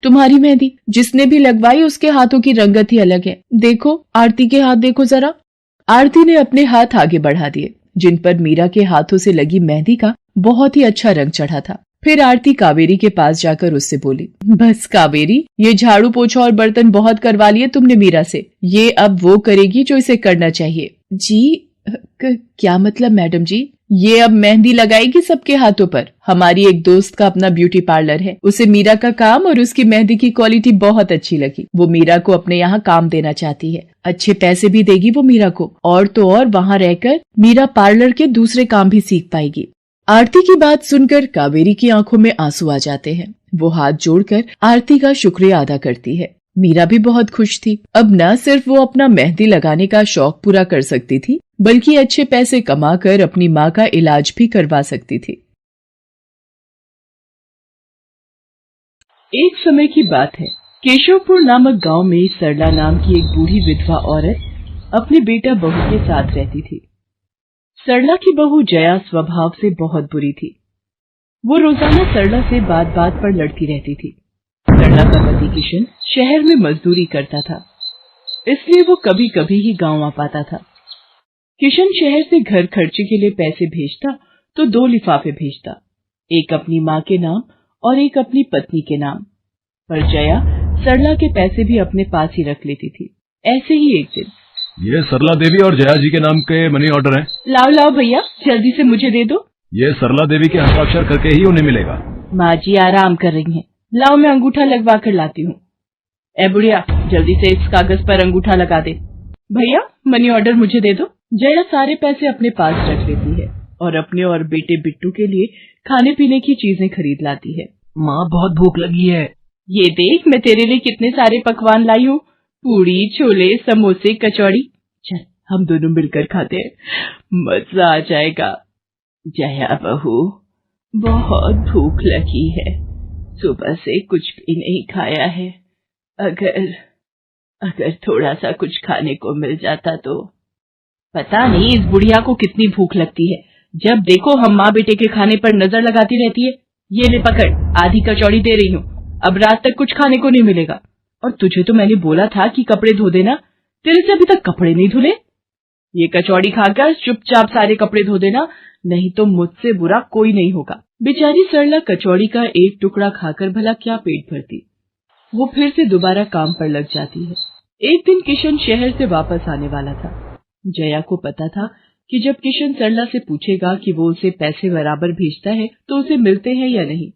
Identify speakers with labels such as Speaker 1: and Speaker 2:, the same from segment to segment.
Speaker 1: तुम्हारी मेहंदी जिसने भी लगवाई उसके हाथों की रंगत ही अलग है। देखो आरती के हाथ देखो जरा। आरती ने अपने हाथ आगे बढ़ा दिए, जिन पर मीरा के हाथों से लगी मेहंदी का बहुत ही अच्छा रंग चढ़ा था। फिर आरती कावेरी के पास जाकर उससे बोली, बस कावेरी, ये झाड़ू पोछा और बर्तन बहुत करवा लिए तुमने मीरा से, ये अब वो करेगी जो इसे करना चाहिए। जी क्या मतलब मैडम जी? ये अब मेहंदी लगाएगी सबके हाथों पर। हमारी एक दोस्त का अपना ब्यूटी पार्लर है, उसे मीरा का काम और उसकी मेहंदी की क्वालिटी बहुत अच्छी लगी। वो मीरा को अपने यहाँ काम देना चाहती है, अच्छे पैसे भी देगी वो मीरा को, और तो और वहाँ रहकर मीरा पार्लर के दूसरे काम भी सीख पाएगी। आरती की बात सुनकर कावेरी की आंखों में आंसू आ जाते हैं। वो हाथ जोड़कर आरती का शुक्रिया अदा करती है। मीरा भी बहुत खुश थी। अब न सिर्फ वो अपना मेहंदी लगाने का शौक पूरा कर सकती थी, बल्कि अच्छे पैसे कमाकर अपनी माँ का इलाज भी करवा सकती थी। एक समय की बात है, केशवपुर नामक गांव में सरला नाम की एक बूढ़ी विधवा औरत अपने बेटा बहू के साथ रहती थी। सरला की बहू जया स्वभाव से बहुत बुरी थी। वो रोजाना सरला से बात बात पर लड़ती रहती थी। सरला का पति किशन शहर में मजदूरी करता था, इसलिए वो कभी कभी ही गांव आ पाता था। किशन शहर से घर खर्चे के लिए पैसे भेजता तो 2 लिफाफे भेजता, एक अपनी माँ के नाम और एक अपनी पत्नी के नाम। पर जया सरला के पैसे भी अपने पास ही रख लेती थी। ऐसे ही एक दिन,
Speaker 2: ये सरला देवी और जया जी के नाम के मनी ऑर्डर हैं।
Speaker 1: लाओ लाओ भैया, जल्दी से मुझे दे दो।
Speaker 2: ये सरला देवी के हस्ताक्षर करके ही उन्हें मिलेगा।
Speaker 1: माँ जी आराम कर रही हैं, लाओ मैं अंगूठा लगवा कर लाती हूँ। ए बुढ़िया, जल्दी से इस कागज पर अंगूठा लगा दे। भैया मनी ऑर्डर मुझे दे दो। जया सारे पैसे अपने पास रख लेती है और अपने और बेटे बिट्टू के लिए खाने पीने की चीजें खरीद लाती है।
Speaker 3: माँ बहुत भूख लगी है।
Speaker 1: ये देख मैं तेरे लिए कितने सारे पकवान लाई हूँ, पूड़ी, छोले, समोसे, कचौड़ी। चल हम दोनों मिलकर खाते हैं, मजा आ जाएगा। जया बहू, बहुत भूख लगी है, सुबह से कुछ भी नहीं खाया है। अगर थोड़ा सा कुछ खाने को मिल जाता तो। पता नहीं इस बुढ़िया को कितनी भूख लगती है, जब देखो हम माँ बेटे के खाने पर नजर लगाती रहती है। ये ले पकड़, आधी कचौड़ी दे रही हूँ, अब रात तक कुछ खाने को नहीं मिलेगा। और तुझे तो मैंने बोला था कि कपड़े धो देना, तेरे से अभी तक कपड़े नहीं धुले। ये कचौड़ी खाकर चुपचाप सारे कपड़े धो देना, नहीं तो मुझसे बुरा कोई नहीं होगा। बेचारी सरला कचौड़ी का एक टुकड़ा खाकर भला क्या पेट भरती। वो फिर से दोबारा काम पर लग जाती है। एक दिन किशन शहर से वापस आने वाला था। जया को पता था कि जब किशन सरला से पूछेगा कि वो उसे पैसे बराबर भेजता है तो उसे मिलते हैं या नहीं।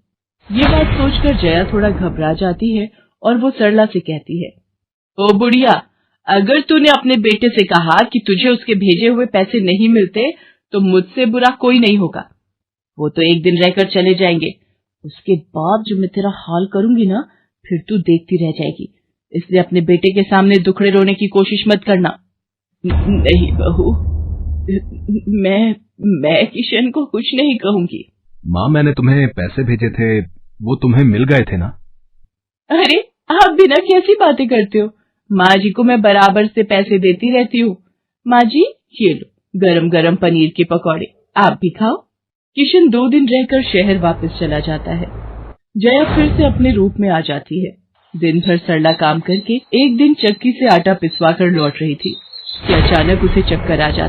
Speaker 1: ये बात सोचकर जया थोड़ा घबरा जाती है और वो सरला से कहती है, ओ बुढ़िया, अगर तूने अपने बेटे से कहा कि तुझे उसके भेजे हुए पैसे नहीं मिलते तो मुझसे बुरा कोई नहीं होगा। वो तो एक दिन रहकर चले जाएंगे, उसके बाद जो मैं तेरा हाल करूंगी ना, फिर तू देखती रह जाएगी। इसलिए अपने बेटे के सामने दुखड़े रोने की कोशिश मत करना। नहीं बहू, मैं किशन को कुछ नहीं कहूंगी।
Speaker 2: माँ, मैंने तुम्हें पैसे भेजे थे, वो तुम्हें मिल गए थे ना?
Speaker 1: अरे आप बिना कैसी बातें करते हो, माँ जी को मैं बराबर से पैसे देती रहती हूँ। माँ जी ये लो गरम गरम पनीर के पकौड़े, आप भी खाओ। किशन 2 दिन रहकर शहर वापस चला जाता है। जया फिर से अपने रूप में आ जाती है। दिन भर सरला काम करके एक दिन चक्की से आटा पिसवा कर लौट रही थी कि अचानक उसे चक्कर आ जाता है।